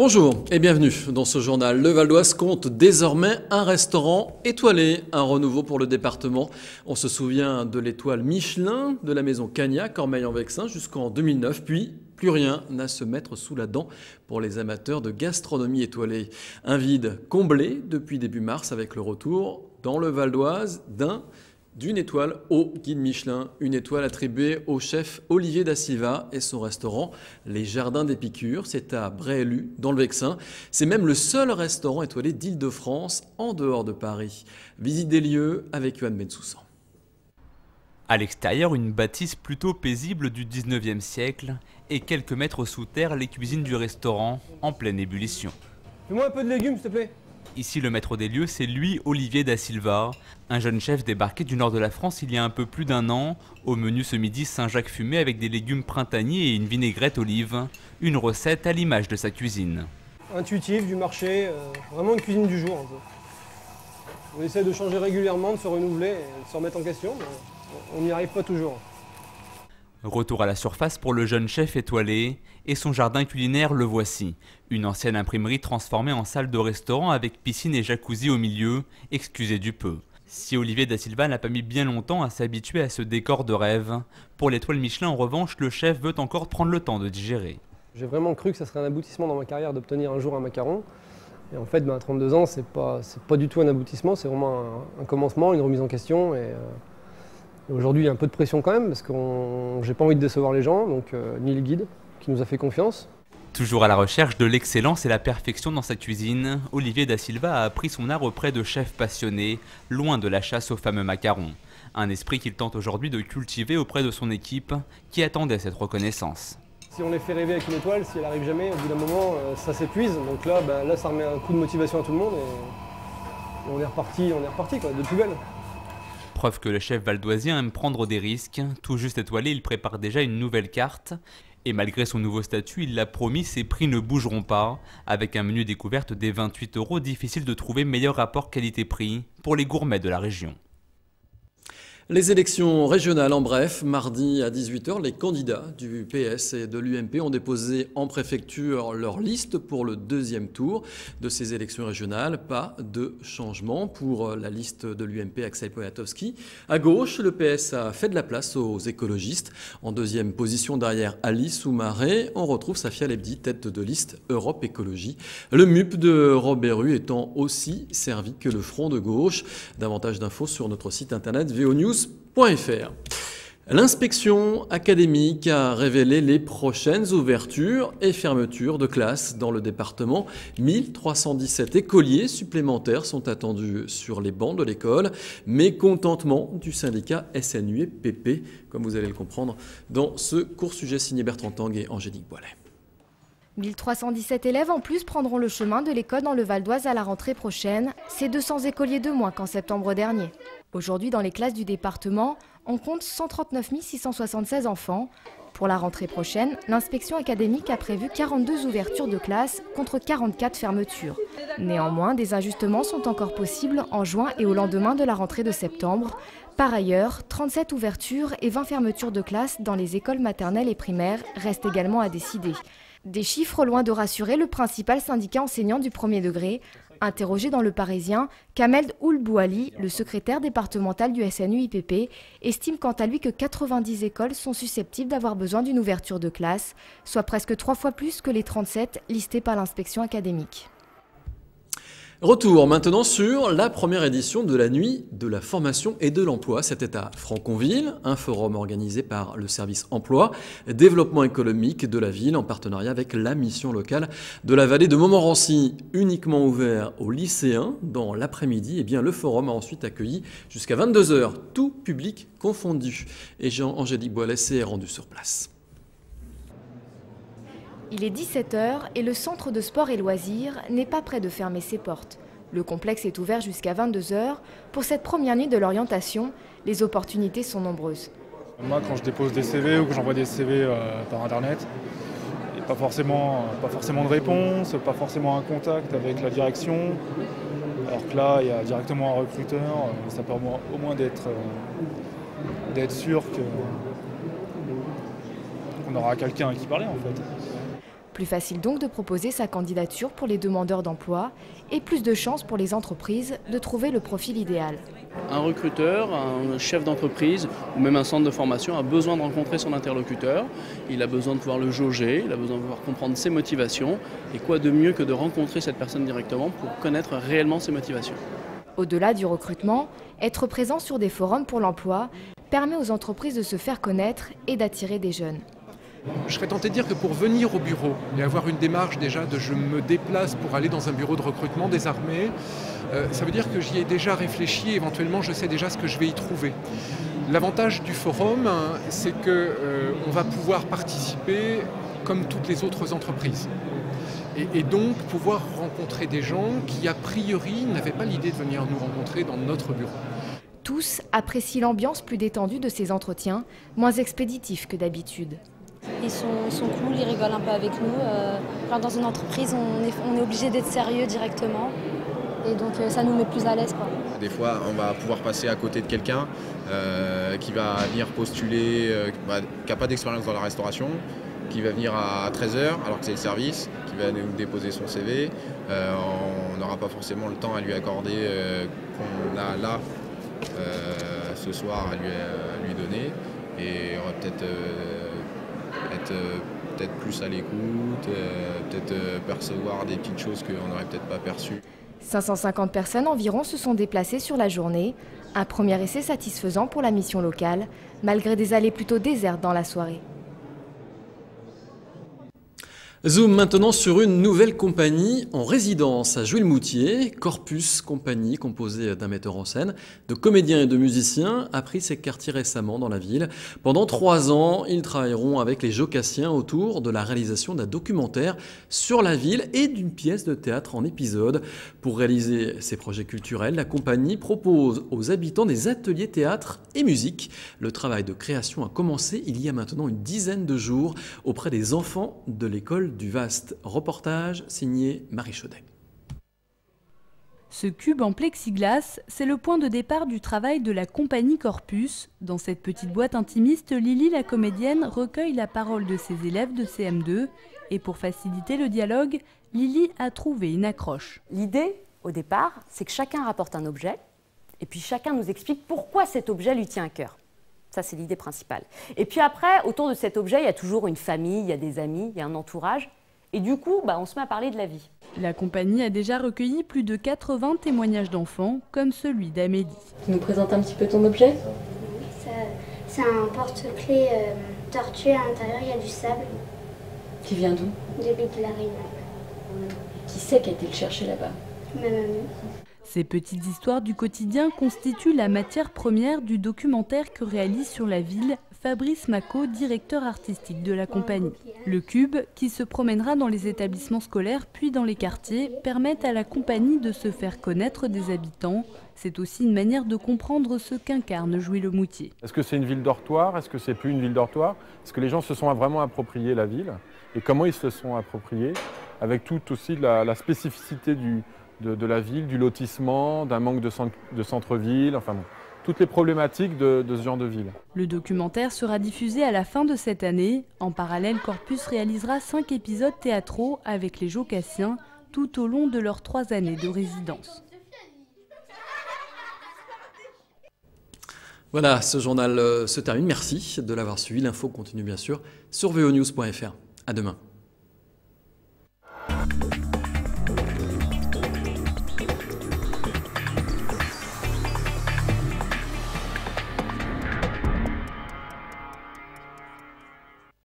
Bonjour et bienvenue dans ce journal. Le Val d'Oise compte désormais un restaurant étoilé, un renouveau pour le département. On se souvient de l'étoile Michelin de la maison Cagnac, Cormeilles-en-Vexin jusqu'en 2009, puis plus rien n'a à se mettre sous la dent pour les amateurs de gastronomie étoilée. Un vide comblé depuis début mars avec le retour dans le Val d'Oise d'une étoile au guide Michelin, une étoile attribuée au chef Olivier Da Silva et son restaurant Les Jardins d'Épicure. C'est à Bréhélu, dans le Vexin. C'est même le seul restaurant étoilé d'Île-de-France en dehors de Paris. Visite des lieux avec Yoann Bensoussan. À l'extérieur, une bâtisse plutôt paisible du 19e siècle et quelques mètres sous terre, les cuisines du restaurant en pleine ébullition. Fais-moi un peu de légumes, s'il te plaît. Ici, le maître des lieux, c'est lui, Olivier Da Silva, un jeune chef débarqué du nord de la France il y a un peu plus d'un an. Au menu ce midi, Saint-Jacques fumé avec des légumes printaniers et une vinaigrette olive. Une recette à l'image de sa cuisine. Intuitive, du marché, vraiment une cuisine du jour un peu. On essaie de changer régulièrement, de se renouveler et de se remettre en question, mais on n'y arrive pas toujours. Retour à la surface pour le jeune chef étoilé, et son jardin culinaire le voici. Une ancienne imprimerie transformée en salle de restaurant avec piscine et jacuzzi au milieu, excusez du peu. Si Olivier Da Silva n'a pas mis bien longtemps à s'habituer à ce décor de rêve, pour l'étoile Michelin en revanche, le chef veut encore prendre le temps de digérer. J'ai vraiment cru que ça serait un aboutissement dans ma carrière d'obtenir un jour un macaron. Et en fait, à 32 ans, c'est pas du tout un aboutissement, c'est vraiment un commencement, une remise en question. Et aujourd'hui, il y a un peu de pression quand même, parce que j'ai pas envie de décevoir les gens, donc ni le guide, qui nous a fait confiance. Toujours à la recherche de l'excellence et la perfection dans sa cuisine, Olivier Da Silva a appris son art auprès de chefs passionnés, loin de la chasse aux fameux macarons. Un esprit qu'il tente aujourd'hui de cultiver auprès de son équipe, qui attendait cette reconnaissance. Si on les fait rêver avec une étoile, si elle arrive jamais, au bout d'un moment, ça s'épuise. Donc là, ça remet un coup de motivation à tout le monde et on est reparti quoi, de plus belle. Preuve que le chef valdoisien aime prendre des risques. Tout juste étoilé, il prépare déjà une nouvelle carte. Et malgré son nouveau statut, il l'a promis, ses prix ne bougeront pas. Avec un menu découverte des 28 €, difficile de trouver meilleur rapport qualité-prix pour les gourmets de la région. Les élections régionales en bref, mardi à 18 h, les candidats du PS et de l'UMP ont déposé en préfecture leur liste pour le deuxième tour de ces élections régionales. Pas de changement pour la liste de l'UMP, Axel Poniatowski. À gauche, le PS a fait de la place aux écologistes. En deuxième position derrière Alice Soumaré, on retrouve Safia Lebdi, tête de liste Europe Écologie. Le MUP de Robert Rue étant aussi servi que le front de gauche. Davantage d'infos sur notre site internet vonews.fr. L'inspection académique a révélé les prochaines ouvertures et fermetures de classes dans le département. 1317 écoliers supplémentaires sont attendus sur les bancs de l'école. Mécontentement du syndicat SNUEPP, comme vous allez le comprendre dans ce court sujet signé Bertrand Tang et Angélique Boilet. 1317 élèves en plus prendront le chemin de l'école dans le Val d'Oise à la rentrée prochaine. C'est 200 écoliers de moins qu'en septembre dernier. Aujourd'hui, dans les classes du département, on compte 139 676 enfants. Pour la rentrée prochaine, l'inspection académique a prévu 42 ouvertures de classes contre 44 fermetures. Néanmoins, des ajustements sont encore possibles en juin et au lendemain de la rentrée de septembre. Par ailleurs, 37 ouvertures et 20 fermetures de classes dans les écoles maternelles et primaires restent également à décider. Des chiffres loin de rassurer le principal syndicat enseignant du premier degré. Interrogé dans Le Parisien, Kamel Oulbouali, le secrétaire départemental du SNUIPP, estime quant à lui que 90 écoles sont susceptibles d'avoir besoin d'une ouverture de classe, soit presque 3 fois plus que les 37 listés par l'inspection académique. Retour maintenant sur la première édition de la Nuit de la formation et de l'emploi. C'était à Franconville, un forum organisé par le service emploi, développement économique de la ville en partenariat avec la mission locale de la vallée de Montmorency. Uniquement ouvert aux lycéens dans l'après-midi, le forum a ensuite accueilli jusqu'à 22 h, tout public confondu. Et Angélique Boilet s'est rendue sur place. Il est 17 h et le centre de sport et loisirs n'est pas près de fermer ses portes. Le complexe est ouvert jusqu'à 22 h. Pour cette première nuit de l'orientation, les opportunités sont nombreuses. Moi, quand je dépose des CV ou que j'envoie des CV par Internet, il n'y a pas forcément de réponse, pas forcément un contact avec la direction. Alors que là, il y a directement un recruteur. Ça permet au moins d'être sûr qu'on aura quelqu'un à qui parler en fait. Plus facile donc de proposer sa candidature pour les demandeurs d'emploi et plus de chances pour les entreprises de trouver le profil idéal. Un recruteur, un chef d'entreprise ou même un centre de formation a besoin de rencontrer son interlocuteur. Il a besoin de pouvoir le jauger, il a besoin de pouvoir comprendre ses motivations. Et quoi de mieux que de rencontrer cette personne directement pour connaître réellement ses motivations. Au-delà du recrutement, être présent sur des forums pour l'emploi permet aux entreprises de se faire connaître et d'attirer des jeunes. Je serais tenté de dire que pour venir au bureau et avoir une démarche déjà de je me déplace pour aller dans un bureau de recrutement des armées, ça veut dire que j'y ai déjà réfléchi, éventuellement je sais déjà ce que je vais y trouver. L'avantage du forum, c'est qu'on va pouvoir participer comme toutes les autres entreprises. Et donc pouvoir rencontrer des gens qui a priori n'avaient pas l'idée de venir nous rencontrer dans notre bureau. Tous apprécient l'ambiance plus détendue de ces entretiens, moins expéditifs que d'habitude. Ils sont cool, ils rigolent un peu avec nous. Dans une entreprise, on est obligé d'être sérieux directement. Et donc ça nous met plus à l'aise, quoi. Des fois, on va pouvoir passer à côté de quelqu'un qui va venir postuler, qui n'a pas d'expérience dans la restauration, qui va venir à 13h alors que c'est le service, qui va nous déposer son CV. On n'aura pas forcément le temps à lui accorder qu'on a là ce soir à lui donner. Et on va peut-être être plus à l'écoute, peut-être percevoir des petites choses qu'on n'aurait peut-être pas perçues. 550 personnes environ se sont déplacées sur la journée. Un premier essai satisfaisant pour la mission locale, malgré des allées plutôt désertes dans la soirée. Zoom maintenant sur une nouvelle compagnie en résidence à Juilmoutier. Corpus, compagnie composée d'un metteur en scène, de comédiens et de musiciens, a pris ses quartiers récemment dans la ville. Pendant 3 ans, ils travailleront avec les Jocassiens autour de la réalisation d'un documentaire sur la ville et d'une pièce de théâtre en épisode. Pour réaliser ces projets culturels, la compagnie propose aux habitants des ateliers théâtre et musique. Le travail de création a commencé il y a maintenant une dizaine de jours auprès des enfants de l'école du Vaste. Reportage signé Marie Chaudet. Ce cube en plexiglas, c'est le point de départ du travail de la compagnie Corpus. Dans cette petite boîte intimiste, Lily, la comédienne, recueille la parole de ses élèves de CM2. Et pour faciliter le dialogue, Lily a trouvé une accroche. L'idée, au départ, c'est que chacun rapporte un objet, et puis chacun nous explique pourquoi cet objet lui tient à cœur. Ça, c'est l'idée principale. Et puis après, autour de cet objet, il y a toujours une famille, il y a des amis, il y a un entourage. Et du coup, on se met à parler de la vie. La compagnie a déjà recueilli plus de 80 témoignages d'enfants, comme celui d'Amélie. Tu nous présentes un petit peu ton objet ? C'est un porte-clés tortue, à l'intérieur il y a du sable. Qui vient d'où ? De l'île de la Réunion. Qui c'est qui a été le chercher là-bas ? Ma mamie. Ces petites histoires du quotidien constituent la matière première du documentaire que réalise sur la ville Fabrice Macot, directeur artistique de la compagnie. Le cube, qui se promènera dans les établissements scolaires puis dans les quartiers, permet à la compagnie de se faire connaître des habitants. C'est aussi une manière de comprendre ce qu'incarne Juilmoutier. Est-ce que c'est une ville dortoir? Est-ce que c'est plus une ville dortoir? Est-ce que les gens se sont vraiment appropriés la ville? Et comment ils se sont appropriés? Avec tout aussi la spécificité de la ville, du lotissement, d'un manque de centre-ville, enfin bon, toutes les problématiques de ce genre de ville. Le documentaire sera diffusé à la fin de cette année. En parallèle, Corpus réalisera 5 épisodes théâtraux avec les Jocassiens tout au long de leurs 3 années de résidence. Voilà, ce journal se termine. Merci de l'avoir suivi. L'info continue bien sûr sur vonews.fr. À demain.